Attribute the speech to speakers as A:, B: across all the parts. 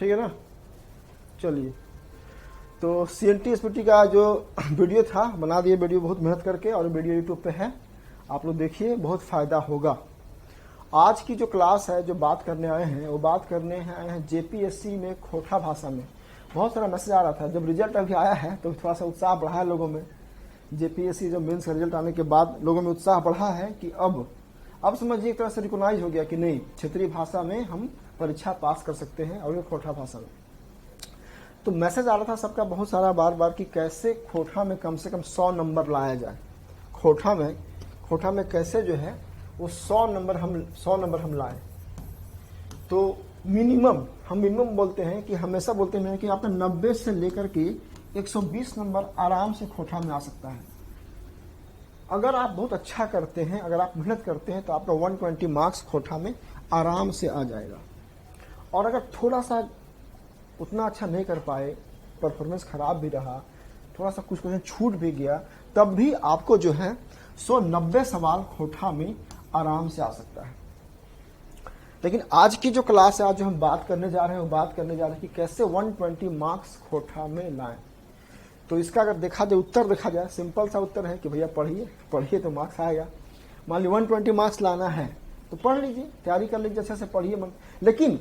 A: ठीक है ना। चलिए, तो CNT SPT का जो वीडियो था बना दिए, वीडियो बहुत मेहनत करके, और वीडियो यूट्यूब पे है, आप लोग देखिए, बहुत फायदा होगा। आज की जो क्लास है, जो बात करने आए हैं, वो बात करने आए हैं JPSC में खोटा भाषा में। बहुत सारा मैसेज आ रहा था, जब रिजल्ट अभी आया है तो थोड़ा सा उत्साह बढ़ा है लोगों में। JPSC जो मेंस का रिजल्ट आने के बाद लोगों में उत्साह बढ़ा है कि अब समझिए एक तरह से रिकॉग्नाइज हो गया कि नहीं, क्षेत्रीय भाषा में हम परीक्षा पास कर सकते हैं, और ये खोटा भाषा में। तो मैसेज आ रहा था सबका बहुत सारा बार बार कि कैसे खोटा में कम से कम 100 नंबर लाया जाए। खोटा में कैसे जो है वो 100 नंबर हम लाएं। तो मिनिमम बोलते हैं कि हमेशा बोलते हैं कि आपका 90 से लेकर के 120 नंबर आराम से खोटा में आ सकता है। अगर आप बहुत अच्छा करते हैं, अगर आप मेहनत करते हैं, तो आपका 120 मार्क्स खोटा में आराम से आ जाएगा। और अगर थोड़ा सा उतना अच्छा नहीं कर पाए, परफॉर्मेंस खराब भी रहा, थोड़ा सा कुछ छूट भी गया, तब भी आपको जो है 190 सवाल खोटा में आराम से आ सकता है। लेकिन आज की जो क्लास है, आज जो हम बात करने जा रहे हैं, वो बात करने जा रहे हैं कि कैसे 120 मार्क्स खोटा में लाएं। तो इसका अगर उत्तर देखा जाए, सिंपल सा उत्तर है कि भैया पढ़िए तो मार्क्स आएगा। मान ली 120 मार्क्स लाना है तो पढ़ लीजिए, तैयारी कर लीजिए, अच्छे से पढ़िए मन। लेकिन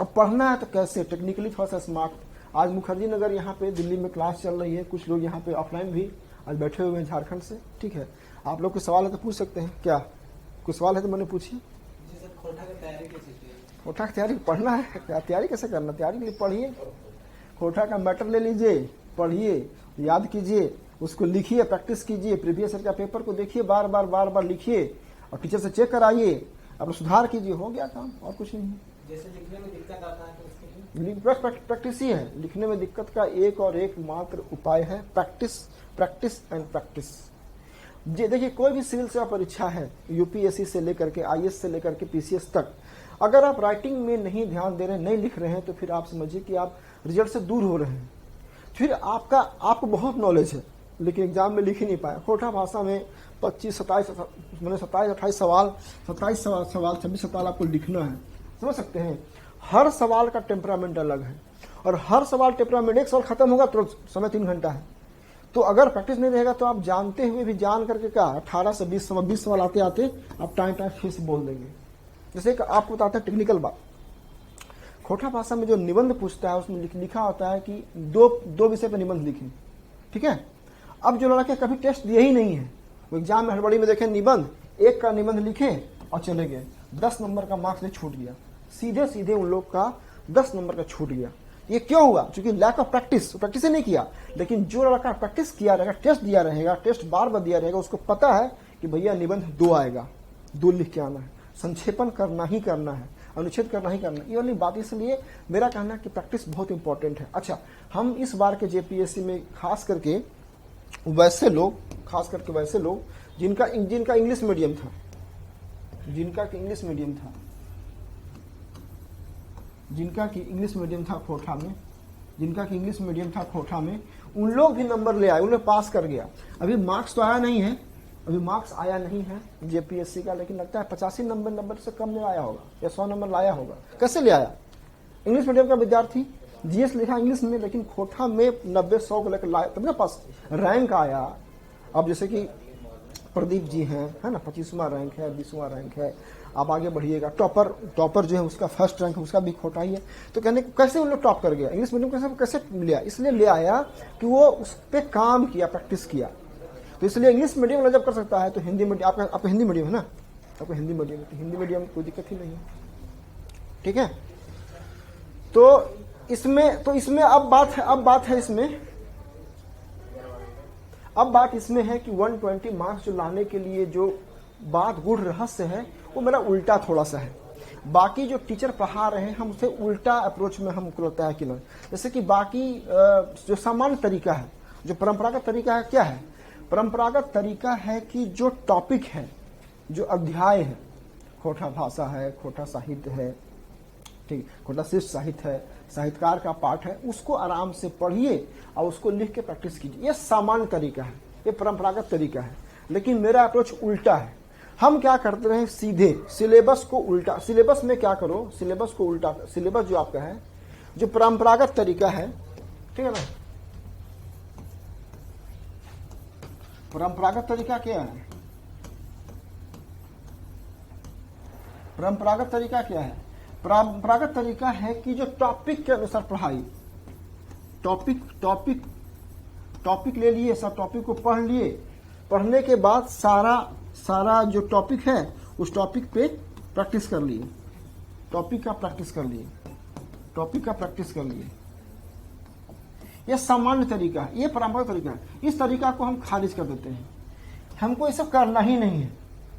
A: अब पढ़ना है तो कैसे, टेक्निकली थोड़ा सा स्मार्ट। आज मुखर्जी नगर यहाँ पे दिल्ली में क्लास चल रही है, कुछ लोग यहाँ पे ऑफलाइन भी आज बैठे हुए हैं झारखंड से, ठीक है। आप लोग को सवाल है तो पूछ सकते हैं, क्या कुछ सवाल है तो मैंने पूछिए।
B: खोटा की तैयारी कैसे की?
A: खोटा की तैयारी पढ़ना है, तैयारी कैसे करना, तैयारी के लिए पढ़िए। खोटा का मैटर ले लीजिए, पढ़िए, याद कीजिए, उसको लिखिए, प्रैक्टिस कीजिए, प्रीवियस ईयर का पेपर को देखिए, बार बार लिखिए, और टीचर से चेक कराइए, अपना सुधार कीजिए, हो गया काम, और कुछ नहीं।
B: जैसे लिखने में दिक्कत आता है तो
A: प्रैक्टिस ही है। लिखने में दिक्कत का एक और एक मात्र उपाय है प्रैक्टिस एंड प्रैक्टिस। देखिए, कोई भी सिविल सेवा परीक्षा है, UPSC से लेकर के IAS से लेकर के PCS तक, अगर आप राइटिंग में नहीं ध्यान दे रहे हैं, नहीं लिख रहे हैं, तो फिर आप समझिए कि आप रिजल्ट से दूर हो रहे हैं। फिर आपको बहुत नॉलेज है, लेकिन एग्जाम में लिख ही नहीं पाया। खोटा भाषा में 27 28 सवाल 26 सवाल आपको लिखना है, समझ सकते हैं। हर सवाल का टेम्परामेंट अलग है, और हर सवाल टेम्परामेंट, एक सवाल खत्म होगा तो समय 3 घंटा है। तो अगर प्रैक्टिस नहीं रहेगा तो आप जानते हुए भी जान करके क्या 18 से 20 सवाल आते आप टाइम फिर से बोल देंगे। जैसे कि आपको बताते हैं टेक्निकल बात, खोटा भाषा में जो निबंध पूछता है उसमें लिखा होता है कि दो विषय पर निबंध लिखें, ठीक है। अब जो लड़के कभी टेस्ट दिए ही नहीं है, वो एग्जाम में हड़बड़ी में देखें निबंध, एक का निबंध लिखे और चले गए, 10 नंबर का मार्क्स नहीं छूट गया, सीधे उन लोग का 10 नंबर का छूट गया। ये क्यों हुआ? क्योंकि लैक ऑफ प्रैक्टिस ही नहीं किया। लेकिन जो लड़का प्रैक्टिस किया रहेगा, टेस्ट दिया रहेगा, टेस्ट बार दिया रहेगा, उसको पता है कि भैया निबंध 2 आएगा, 2 लिख के आना है, संक्षेपण करना ही करना है, अनुच्छेद करना ही करना है। ये वाली बात, इसलिए मेरा कहना है कि प्रैक्टिस बहुत इंपॉर्टेंट है। अच्छा, हम इस बार के JPSC में खास करके वैसे लोग जिनका इंग्लिश मीडियम था, जिनका कि इंग्लिश मीडियम था खोटा में, उन लोग भी नंबर ले आए, उन्हें पास कर गया। अभी मार्क्स तो आया नहीं है, JPSC का, लेकिन लगता है 85 नंबर से कम ले आया होगा, या 100 नंबर लाया होगा। कैसे ले आया? इंग्लिश मीडियम का विद्यार्थी, GS लिखा इंग्लिश में, लेकिन खोटा में 90-100 को लेकर लाया, तब ना पास रैंक आया। अब जैसे कि प्रदीप जी हैं, है ना, 25वां रैंक है, 20वां रैंक है। आप आगे बढ़िएगा, टॉपर जो है उसका फर्स्ट रैंक है, उसका भी खोटा ही है। तो कहने कैसे उन लोग टॉप कर गया? इंग्लिश मीडियम कैसे लिया? इसलिए ले आया कि वो उस पर काम किया, प्रैक्टिस किया। तो इसलिए इंग्लिश मीडियम वाला जब कर सकता है तो हिंदी मीडियम, आपका हिंदी मीडियम है ना, आपको हिंदी मीडियम, तो हिंदी मीडियम कोई दिक्कत ही नहीं है, ठीक है। तो इसमें अब बात इसमें है कि 120 मार्क्स जो लाने के लिए जो बात गूढ़ रहस्य है, वो मेरा उल्टा थोड़ा सा है। बाकी जो टीचर पढ़ा रहे हैं, हम उसे उल्टा अप्रोच में हमको लगता है कि नहीं। जैसे कि बाकी जो सामान्य तरीका है, जो परंपरागत तरीका है, क्या है? परंपरागत तरीका है कि जो टॉपिक है, जो अध्याय है, खोटा भाषा है, खोटा साहित्य है, ठीक, खोटा शिष्ट साहित्य है, साहित्यकार का पाठ है, उसको आराम से पढ़िए और उसको लिख के प्रैक्टिस कीजिए। ये सामान्य तरीका है, ये परंपरागत तरीका है। लेकिन मेरा अप्रोच उल्टा है। हम क्या करते रहे, सीधे सिलेबस को उल्टा। सिलेबस में क्या करो, सिलेबस को उल्टा, सिलेबस जो आपका है जो परंपरागत तरीका है, ठीक है ना, परंपरागत तरीका क्या है? परंपरागत तरीका क्या है? परंपरागत तरीका है कि जो टॉपिक के अनुसार पढ़ाई, टॉपिक ले लिए, सब टॉपिक को पढ़ लिए, पढ़ने के बाद सारा जो टॉपिक है उस टॉपिक पे प्रैक्टिस कर लिए, टॉपिक का प्रैक्टिस कर लिए। यह सामान्य तरीका है, यह परंपरागत तरीका है। इस तरीका को हम खारिज कर देते हैं। हमको ये सब करना ही नहीं है,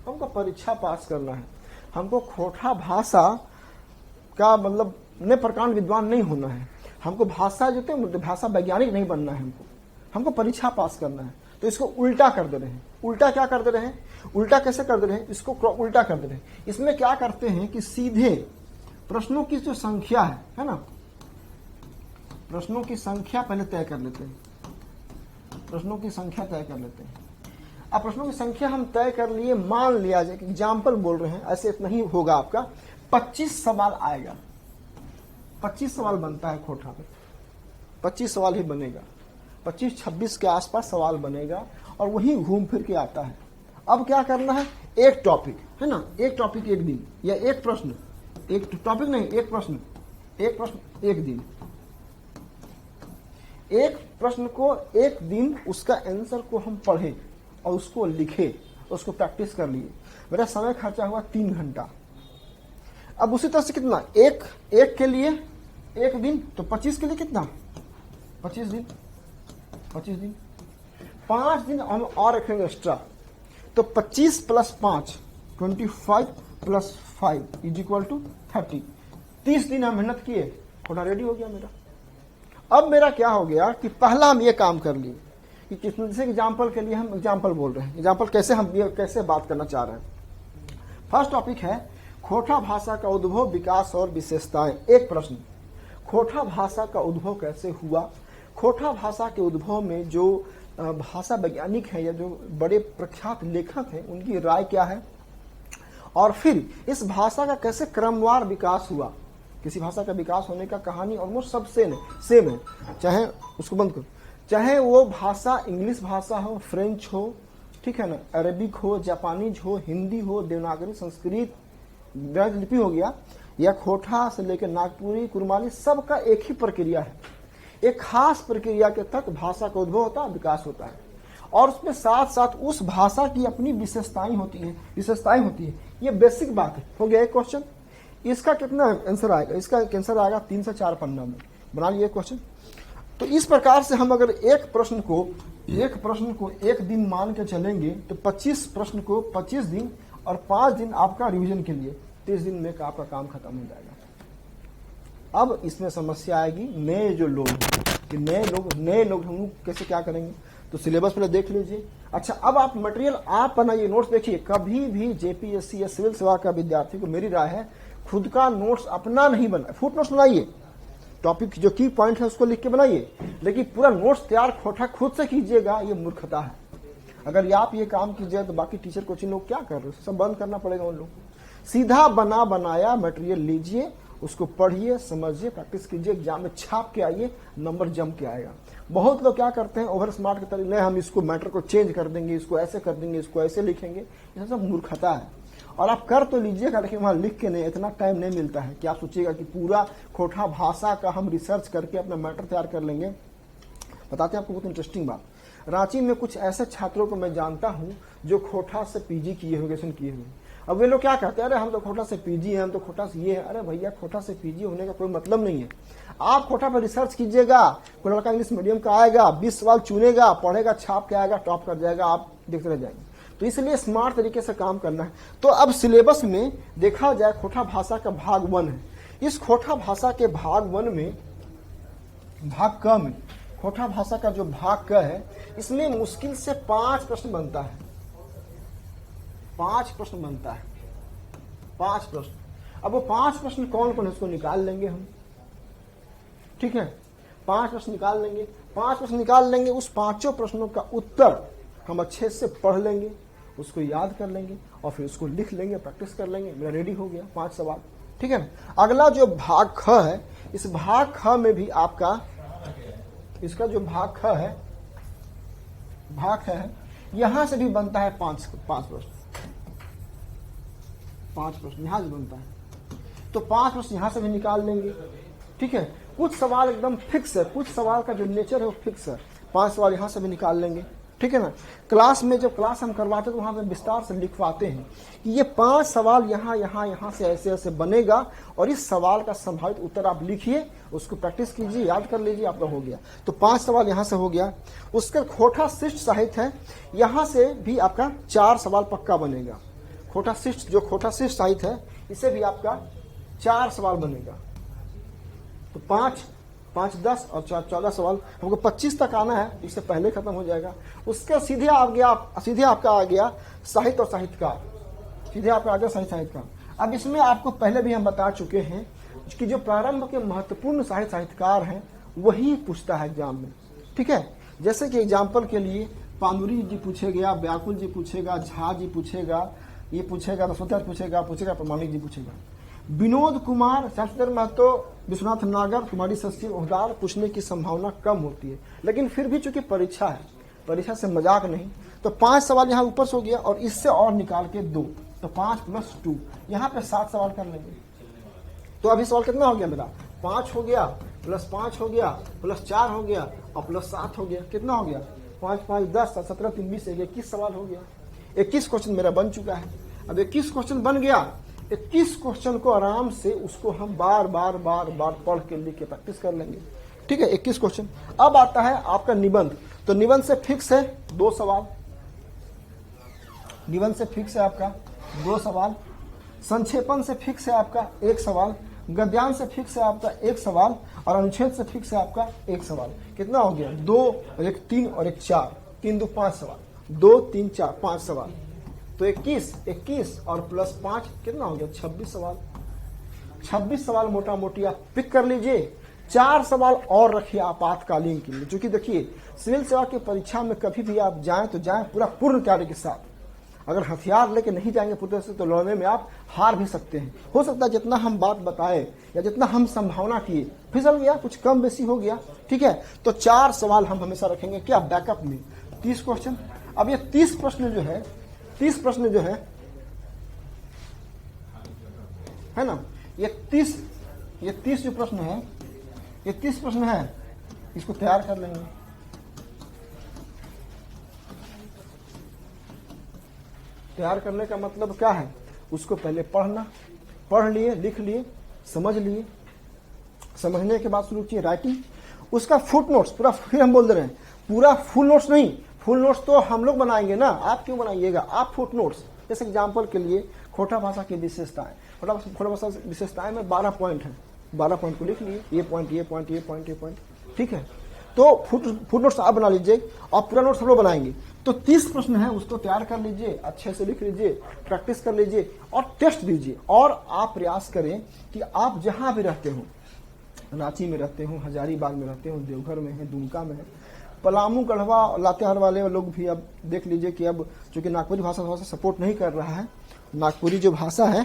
A: हमको परीक्षा पास करना है। हमको खोटा भाषा का मतलब ने प्रकांड विद्वान नहीं होना है। हमको भाषा जो थे भाषा वैज्ञानिक नहीं बनना है। हमको परीक्षा पास करना है। तो इसको उल्टा कर दे रहे हैं। उल्टा क्या कर दे रहे हैं? उल्टा कैसे कर दे रहे हैं? इसको उल्टा कर दे रहे हैं। इसमें क्या करते हैं कि सीधे प्रश्नों की जो संख्या है ना, प्रश्नों की संख्या पहले तय कर लेते हैं। प्रश्नों की संख्या तय कर लेते हैं। अब प्रश्नों की संख्या हम तय कर लिए, मान लिया जाए कि एग्जाम्पल बोल रहे हैं, ऐसे नहीं होगा आपका, 25 सवाल आएगा। 25 सवाल बनता है खोटा में, 25 सवाल ही बनेगा, 25-26 के आसपास सवाल बनेगा और वही घूम फिर के आता है। अब क्या करना है? एक टॉपिक है ना, एक टॉपिक एक दिन, या एक प्रश्न, एक टॉपिक नहीं, एक प्रश्न एक दिन, एक प्रश्न को एक दिन उसका आंसर को हम पढ़ें और उसको लिखे, उसको प्रैक्टिस कर लिए। मेरा समय खर्चा हुआ 3 घंटा। अब उसी तरह से कितना, एक के लिए एक दिन, तो 25 के लिए कितना, 25 दिन, 5 दिन हम और रखेंगे एक्स्ट्रा, तो 25 + 5 25 + 5 = 30। 30 दिन हम मेहनत किए, थोड़ा रेडी हो गया मेरा। अब मेरा क्या हो गया कि पहला हम ये काम कर लिए कि किस एग्जाम्पल के लिए हम एग्जाम्पल बोल रहे हैं, एग्जाम्पल कैसे हम कैसे बात करना चाह रहे हैं। फर्स्ट टॉपिक है खोटा भाषा का उद्भव, विकास और विशेषताएं। एक प्रश्न, खोटा भाषा का उद्भव कैसे हुआ? खोटा भाषा के उद्भव में जो भाषा वैज्ञानिक है या जो बड़े प्रख्यात लेखक हैं उनकी राय क्या है, और फिर इस भाषा का कैसे क्रमवार विकास हुआ। किसी भाषा का विकास होने का कहानी ऑलमोस्ट सब सेम है, चाहे उसको बंद करो, चाहे वो भाषा इंग्लिश भाषा हो, फ्रेंच हो, ठीक है ना, अरबिक हो, जापानीज हो, हिंदी हो, देवनागरी, संस्कृत, लिपि हो गया, या खोटा से लेकर नागपुरी, कुरमाली, सबका एक ही प्रक्रिया है। एक खास प्रक्रिया के तहत भाषा का उद्भव होता है, विकास होता है, और उसमें साथ साथ उस भाषा की अपनी विशेषताएं होती है। ये बेसिक बात है। हो गया एक क्वेश्चन। इसका कितना आंसर आएगा? इसका आंसर आएगा 3 से 4 पन्ना में। बना लिए क्वेश्चन। तो इस प्रकार से हम अगर एक प्रश्न को एक दिन मान के चलेंगे तो 25 प्रश्न को 25 दिन और 5 दिन आपका रिवीजन के लिए, 30 दिन में आपका काम खत्म हो जाएगा। अब इसमें समस्या आएगी नए जो लोग हैं कि नए लोग हम कैसे क्या करेंगे। तो सिलेबस पहले देख लीजिए। अच्छा, अब आप मटेरियल आप बनाइए, नोट्स देखिए। कभी भी जेपीएससी या सिविल सेवा का विद्यार्थी को मेरी राय है खुद का नोट्स अपना नहीं बनाए, फुट नोट्स बनाइए, टॉपिक जो की पॉइंट है उसको लिख के बनाइए, लेकिन पूरा नोट्स तैयार खोटा खुद से कीजिएगा, ये मूर्खता है। अगर आप ये काम कीजिए तो बाकी टीचर कोचिंग लोग क्या कर रहे हैं, सब बंद करना पड़ेगा उन लोग को। सीधा बनाया मटेरियल लीजिए, उसको पढ़िए, समझिए, प्रैक्टिस कीजिए, एग्जाम में छाप के आइए, नंबर जम के आएगा। बहुत लोग क्या करते हैं ओवर स्मार्ट के तरीके, नहीं हम इसको मैटर को चेंज कर देंगे, इसको ऐसे कर देंगे, इसको ऐसे लिखेंगे, ये सब मूर्खता है। और आप कर तो लीजिएगा, लेकिन वहां लिख के नहीं, इतना टाइम नहीं मिलता है कि आप सोचिएगा कि पूरा खोटा भाषा का हम रिसर्च करके अपना मैटर तैयार कर लेंगे। बताते हैं आपको बहुत इंटरेस्टिंग बात। रांची में कुछ ऐसे छात्रों को मैं जानता हूं जो खोटा से पीजी किए हुए, ग्रेजुएशन किए हुए। अब वे लोग क्या कहते हैं, अरे हम तो खोटा से पीजी हैं, हम तो खोटा से ये है। अरे भैया, खोटा से पीजी होने का कोई मतलब नहीं है। आप खोटा पर रिसर्च कीजिएगा, कोई लड़का इंग्लिश मीडियम का आएगा, 20 सवाल चुनेगा, पढ़ेगा, छाप के आएगा, टॉप कर जाएगा, आप देखते रह जाएंगे। तो इसलिए स्मार्ट तरीके से काम करना है। तो अब सिलेबस में देखा जाए खोटा भाषा का भाग 1 है। इस खोटा भाषा के भाग 1 में, भाग क में, खोटा भाषा का जो भाग क है, इसमें मुश्किल से 5 प्रश्न बनता है। 5 प्रश्न बनता है, 5 प्रश्न। अब वो 5 प्रश्न कौन कौन है उसको निकाल लेंगे हम, ठीक है। 5 प्रश्न निकाल लेंगे, 5 प्रश्न निकाल लेंगे। उस 5 प्रश्नों का उत्तर हम अच्छे से पढ़ लेंगे, उसको याद कर लेंगे और फिर उसको लिख लेंगे, प्रैक्टिस कर लेंगे। मेरा रेडी हो गया 5 सवाल, ठीक है ना। अगला जो भाग ख है, इस भाग ख में भी आपका इसका जो भाग ख है, भाग ख है, यहां से भी बनता है पांच प्रश्न, 5 प्रश्न यहां से बनता है। तो 5 प्रश्न यहां से भी निकाल लेंगे। ठीक है, कुछ सवाल एकदम फिक्स है, कुछ सवाल का जो नेचर है वो फिक्स है, 5 सवाल यहां से भी निकाल लेंगे। ठीक है ना। क्लास में जब क्लास हम करवाते हैं तो वहां पे विस्तार से लिखवाते हैं कि ये 5 सवाल यहां से ऐसे ऐसे बनेगा और इस सवाल का संभावित उत्तर आप लिखिए, उसको प्रैक्टिस कीजिए, याद कर लीजिए, आपका हो गया। तो 5 सवाल यहां से हो गया। उसका खोटा शिष्ट साहित्य है, यहां से भी आपका 4 सवाल पक्का बनेगा। खोटा शिष्ट साहित्य है, इसे भी आपका 4 सवाल बनेगा। तो 5, 10 और 4, 14 सवाल, हमको 25 तक आना है, इससे पहले खत्म हो जाएगा। उसके सीधे आपका आ गया साहित्य और साहित्यकार, सीधे आपका आ गया साहित्यकार। अब इसमें आपको पहले भी हम बता चुके हैं कि जो प्रारंभ के महत्वपूर्ण साहित्यकार हैं वही पूछता है एग्जाम में। ठीक है, जैसे कि एग्जाम्पल के लिए पांडुरी जी पूछेगा, व्याकुल जी पूछेगा, झा जी पूछेगा, ये पूछेगा, रसोत्तर पूछेगा, प्रमाणिक जी पूछेगा। विनोद कुमार, श्यामचंद्र महतो, विश्वनाथ नागर, कुमारी शशि ओहदार पूछने की संभावना कम होती है, लेकिन फिर भी चूंकि परीक्षा है, परीक्षा से मजाक नहीं, तो 5 सवाल यहाँ ऊपर से हो गया और इससे और निकाल के 2, तो 5 + 2, यहाँ पे 7 सवाल कर लेंगे। तो अभी सवाल कितना हो गया मेरा? 5 हो गया, +5 हो गया, +4 हो गया और +7 हो गया। कितना हो गया? 5, 5, 10, 17, 3, 20, 21 सवाल हो गया। 21 क्वेश्चन मेरा बन चुका है। अब 21 क्वेश्चन बन गया, 21 क्वेश्चन को आराम से उसको हम बार बार पढ़ के लिख के प्रैक्टिस कर लेंगे। ठीक है, 21 क्वेश्चन। अब आता है आपका निबंध। तो निबंध से फिक्स है 2 सवाल, निबंध से फिक्स है आपका 2 सवाल, संक्षेपण से फिक्स है आपका 1 सवाल, गद्यांश से फिक्स है आपका 1 सवाल और अनुच्छेद से फिक्स है आपका 1 सवाल। कितना हो गया? 2 और 1 3 और 1 4, 3 2 5 सवाल, 2 3 4 5 सवाल। तो 21 और +5 कितना हो गया? 26 सवाल। 26 सवाल मोटा मोटी आप पिक कर लीजिए। 4 सवाल और रखिए आपातकालीन के लिए, क्योंकि देखिए सिविल सेवा की परीक्षा में कभी भी आप जाएं तो जाएं पूरा पूर्ण तैयारी के साथ। अगर हथियार लेके नहीं जाएंगे पूरे से तो लड़ने में आप हार भी सकते हैं। हो सकता है जितना हम बात बताए या जितना हम संभावना किए फिसल गया, कुछ कम बेसी हो गया। ठीक है, तो 4 सवाल हम हमेशा रखेंगे क्या? बैकअप में 30 क्वेश्चन। अब ये 30 प्रश्न जो है, 30 प्रश्न जो है ना, ये 30 जो प्रश्न है, ये 30 प्रश्न है, इसको तैयार कर लेंगे। तैयार करने का मतलब क्या है? उसको पहले पढ़ना, पढ़ लिए, लिख लिए, समझ लिए, समझने के बाद शुरू किए राइटिंग। उसका फुट नोट्स पूरा, फिर हम बोल दे रहे हैं पूरा फुल नोट्स नहीं, फुल नोट्स तो हम लोग बनाएंगे ना, आप क्यों बनाइएगा? आप फुट नोट्स, जैसे एग्जाम्पल के लिए खोटा भाषा की विशेषताएं, खोटा भाषा विशेषताएं में 12 पॉइंट है, 12 पॉइंट को लिख लिए, ये पॉइंट, ये पॉइंट, ये पॉइंट, ये पॉइंट। ठीक है, तो फुट नोट्स आप बना लीजिए और पूरा नोट्स हम लोग बनाएंगे। तो 30 प्रश्न है, उसको तैयार कर लीजिए, अच्छे से लिख लीजिए, प्रैक्टिस कर लीजिए और टेस्ट दीजिए। और आप प्रयास करें कि आप जहां भी रहते हो, रांची में रहते हो, हजारीबाग में रहते हो, देवघर में है, दुमका में है, पलामू, गढ़वा, लातेहार वाले लोग भी अब देख लीजिए कि अब चूंकि नागपुरी भाषा थोड़ा सा सपोर्ट नहीं कर रहा है, नागपुरी जो भाषा है,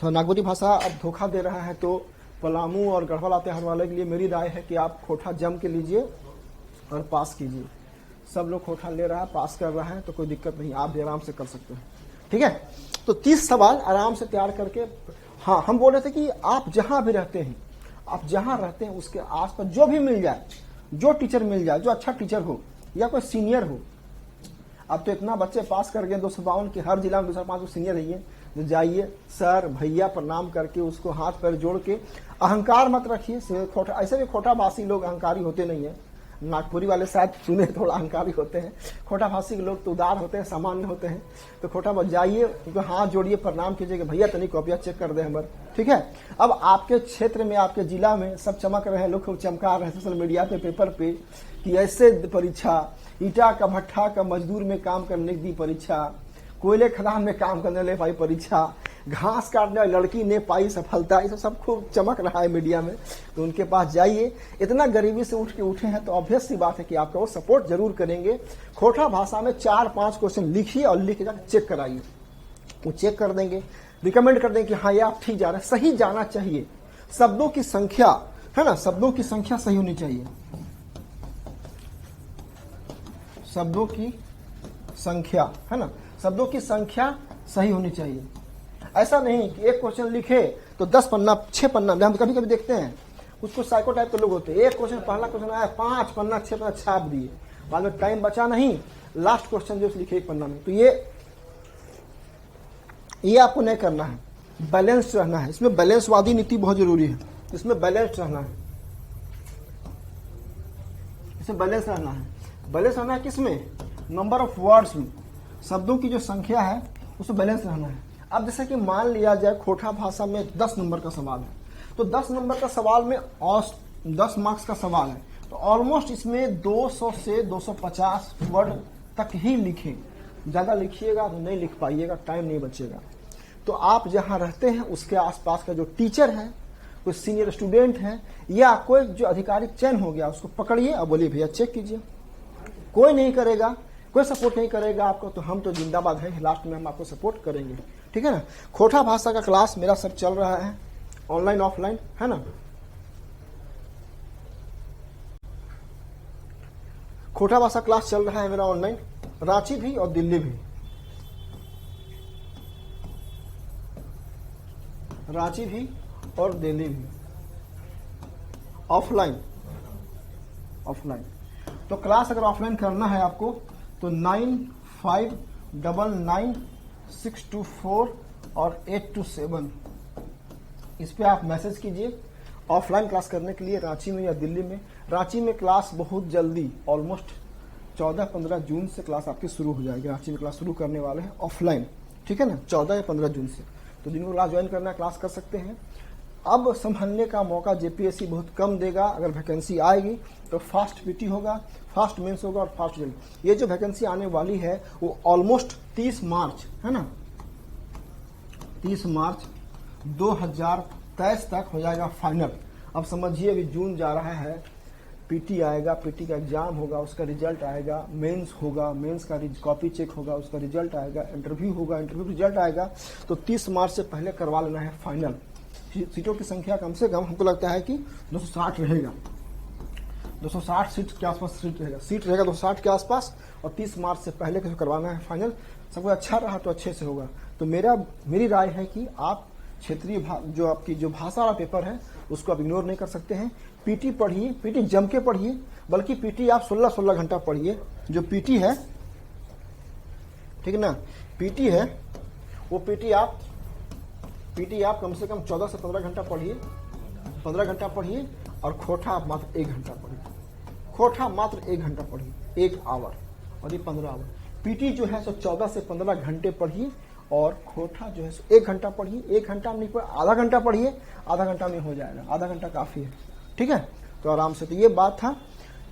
A: तो नागपुरी भाषा अब धोखा दे रहा है। तो पलामू और गढ़वा, लातेहार वाले के लिए मेरी राय है कि आप खोटा जम के लीजिए और पास कीजिए। सब लोग खोटा ले रहा है, पास कर रहा है, तो कोई दिक्कत नहीं, आप भी आराम से कर सकते हैं। ठीक है, तो 30 सवाल आराम से तैयार करके, हाँ हम बोल रहे थे कि आप जहां भी रहते हैं, आप जहां रहते हैं उसके आसपास जो भी मिल जाए, जो टीचर मिल जाए, जो अच्छा टीचर हो या कोई सीनियर हो। अब तो इतना बच्चे पास कर गए 252 के, हर जिला में 205 सीनियर रहिए, तो जाइए सर भैया प्रणाम करके उसको हाथ पैर जोड़ के, अहंकार मत रखिए। खोटा, ऐसे भी खोटा भाषी लोग अहंकारी होते नहीं है, नागपुरी वाले शायद सुने थोड़ा अहंकारी होते हैं, खोटा भाषी के लोग तो उदार होते हैं, सामान्य होते हैं। तो खोटा मत जाइए, उनको हाथ जोड़िए, प्रणाम कीजिए कि भैया तनी कॉपिया चेक कर दे हमारे। ठीक है, अब आपके क्षेत्र में, आपके जिला में सब चमक रहे हैं, लोग चमका रहे हैं सोशल मीडिया पे, पेपर पे, कि ऐसे परीक्षा, ईटा का भट्ठा का मजदूर में काम करने की परीक्षा, कोयले खदान में काम करने वाले पाई परीक्षा, घास काटने वाली लड़की ने पाई सफलता, ये सब खूब चमक रहा है मीडिया में। तो उनके पास जाइए, इतना गरीबी से उठ के उठे हैं तो ऑब्वियस सी बात है कि आपका वो सपोर्ट जरूर करेंगे। खोटा भाषा में 4-5 क्वेश्चन लिखिए और लिख के जाकर चेक कराइए, वो चेक कर देंगे। रिकमेंड कर दें कि हाँ ये आप ठीक जा रहे हैं। सही जाना चाहिए, शब्दों की संख्या है ना, शब्दों की संख्या सही होनी चाहिए, शब्दों की संख्या है ना, शब्दों की संख्या सही होनी चाहिए। ऐसा नहीं कि एक क्वेश्चन लिखे तो 10 पन्ना 6 पन्ना, हम कभी कभी देखते हैं कुछ साइको टाइप के लोग होते हैं, एक क्वेश्चन पहला क्वेश्चन आया 5 पन्ना 6 पन्ना छाप दिए, बाद में टाइम बचा नहीं, लास्ट क्वेश्चन जो लिखे 1 पन्ना में। तो ये आपको नहीं करना है, बैलेंस रहना है। इसमें बैलेंसवादी नीति बहुत जरूरी है, इसमें बैलेंस रहना है, इसमें बैलेंस रहना है। बैलेंस रहना है किसमें? नंबर ऑफ वर्ड्स में, शब्दों की जो संख्या है उसमें बैलेंस रहना है। अब जैसे कि मान लिया जाए खोटा भाषा में 10 नंबर का सवाल है, तो 10 नंबर का सवाल में 10 मार्क्स का सवाल है, तो ऑलमोस्ट इसमें 200 से 250 वर्ड तक ही लिखें। ज्यादा लिखिएगा तो नहीं लिख पाइएगा, टाइम नहीं बचेगा। तो आप जहां रहते हैं उसके आसपास का जो टीचर है, कोई सीनियर स्टूडेंट है, या कोई जो आधिकारिक चयन हो गया, उसको पकड़िए और बोलिए भैया चेक कीजिए। कोई नहीं करेगा, कोई सपोर्ट नहीं करेगा आपको, तो हम तो जिंदाबाद हैं, लास्ट में हम आपको सपोर्ट करेंगे, ठीक है ना। खोटा भाषा का क्लास मेरा सब चल रहा है, ऑनलाइन ऑफलाइन है ना। खोटा भाषा क्लास चल रहा है मेरा ऑनलाइन, रांची भी और दिल्ली भी। रांची भी और दिल्ली भी ऑफलाइन। तो क्लास अगर ऑफलाइन करना है आपको तो 95999624 और 827 इस पे आप मैसेज कीजिए ऑफलाइन क्लास करने के लिए, रांची में या दिल्ली में। रांची में क्लास बहुत जल्दी, ऑलमोस्ट 14-15 जून से क्लास आपकी शुरू हो जाएगी। रांची में क्लास शुरू करने वाले हैं ऑफलाइन, ठीक है ना, 14 या 15 जून से। तो जिनको क्लास ज्वाइन करना है क्लास कर सकते हैं। अब संभलने का मौका जेपीएससी बहुत कम देगा। अगर वैकेंसी आएगी तो फास्ट पीटी होगा, फास्ट मेंस होगा और फास्ट रिजल्ट। ये जो वैकेंसी आने वाली है वो ऑलमोस्ट 30 मार्च है ना, 30 मार्च 2023 तक हो जाएगा फाइनल। अब समझिए अभी जून जा रहा है, पीटी आएगा, पीटी का एग्जाम होगा, उसका रिजल्ट आएगा, मेंस होगा, मेंस का कॉपी चेक होगा, उसका रिजल्ट आएगा, इंटरव्यू होगा, इंटरव्यू रिजल्ट आएगा। तो 30 मार्च से पहले करवा लेना है फाइनल। सीटों की संख्या कम से कम हमको लगता है कि 260 रहेगा, 260 सीट के आसपास सीट रहेगा 260 के आसपास। और 30 मार्च से पहले करवाना है फाइनल। सब कुछ अच्छा रहा तो अच्छे से होगा। तो मेरी राय है कि आप क्षेत्रीय जो आपकी जो भाषा वाला पेपर है उसको आप इग्नोर नहीं कर सकते हैं। पीटी पढ़िए, पीटी जम के पढ़िए, बल्कि पीटी आप 16 घंटा पढ़िए। जो पीटी है, ठीक है ना, पीटी है वो पीटी आप कम से कम 14 से 15 घंटा पढ़िए, 15 घंटा पढ़िए। और खोटा आप मात्र 1 घंटा पढ़िए, खोटा मात्र 1 घंटा पढ़िए, 1 आवर, और ये 15 आवर। पीटी जो है सो 14 से 15 घंटे पढ़िए, और खोटा जो है सो 1 घंटा पढ़िए। 1 घंटा नहीं पढ़, आधा घंटा पढ़िए, आधा घंटा में हो जाएगा, आधा घंटा काफी है, ठीक है। तो आराम से, तो ये बात था।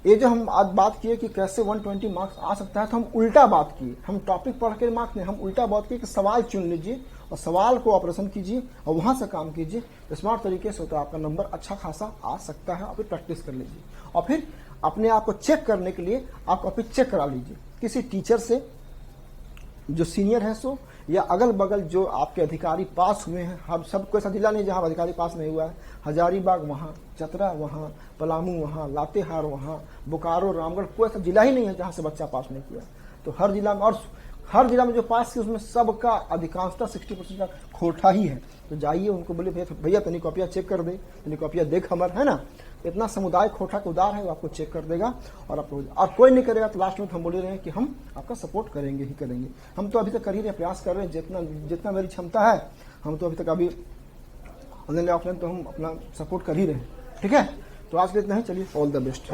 A: ये जो हम आज बात किए कि कैसे 120 मार्क्स आ सकता है, तो हम उल्टा बात किए। हम टॉपिक पढ़ के मार्क्स नहीं, हम उल्टा बात किए कि सवाल चुन लीजिए और सवाल को ऑपरेशन कीजिए और वहां से काम कीजिए स्मार्ट तरीके से, तो आपका नंबर अच्छा खासा आ सकता है। और फिर प्रैक्टिस कर लीजिए, और फिर अपने आप को चेक करने के लिए आप कॉपी चेक करा लीजिए किसी टीचर से जो सीनियर है सो, या अगल बगल जो आपके अधिकारी पास हुए हैं। हम सब कोई ऐसा जिला नहीं जहां अधिकारी पास नहीं हुआ है। हजारीबाग वहां, चतरा वहां, पलामू वहां, लातेहार वहां, बोकारो, रामगढ़, कोई ऐसा जिला ही नहीं है जहां से बच्चा पास नहीं किया। तो हर जिला में, और हर जिला में जो पास किया उसमें सबका अधिकांशतः 60% का खोटा ही है। तो जाइए उनको बोले भैया तनी कॉपियां चेक कर दे, तनी कॉपियां देख हमर, है ना। इतना समुदाय खोटा के उदार है, वो आपको चेक कर देगा। और आपको, और कोई नहीं करेगा तो लास्ट में हम बोले रहे हैं कि हम आपका सपोर्ट करेंगे ही करेंगे। हम तो अभी तक कर ही रहे, प्रयास कर रहे हैं, जितना मेरी क्षमता है। हम तो अभी तक अभी ऑनलाइन ऑफलाइन तो हम अपना सपोर्ट कर ही रहे हैं, ठीक है। तो आज के इतना ही, चलिए, ऑल द बेस्ट।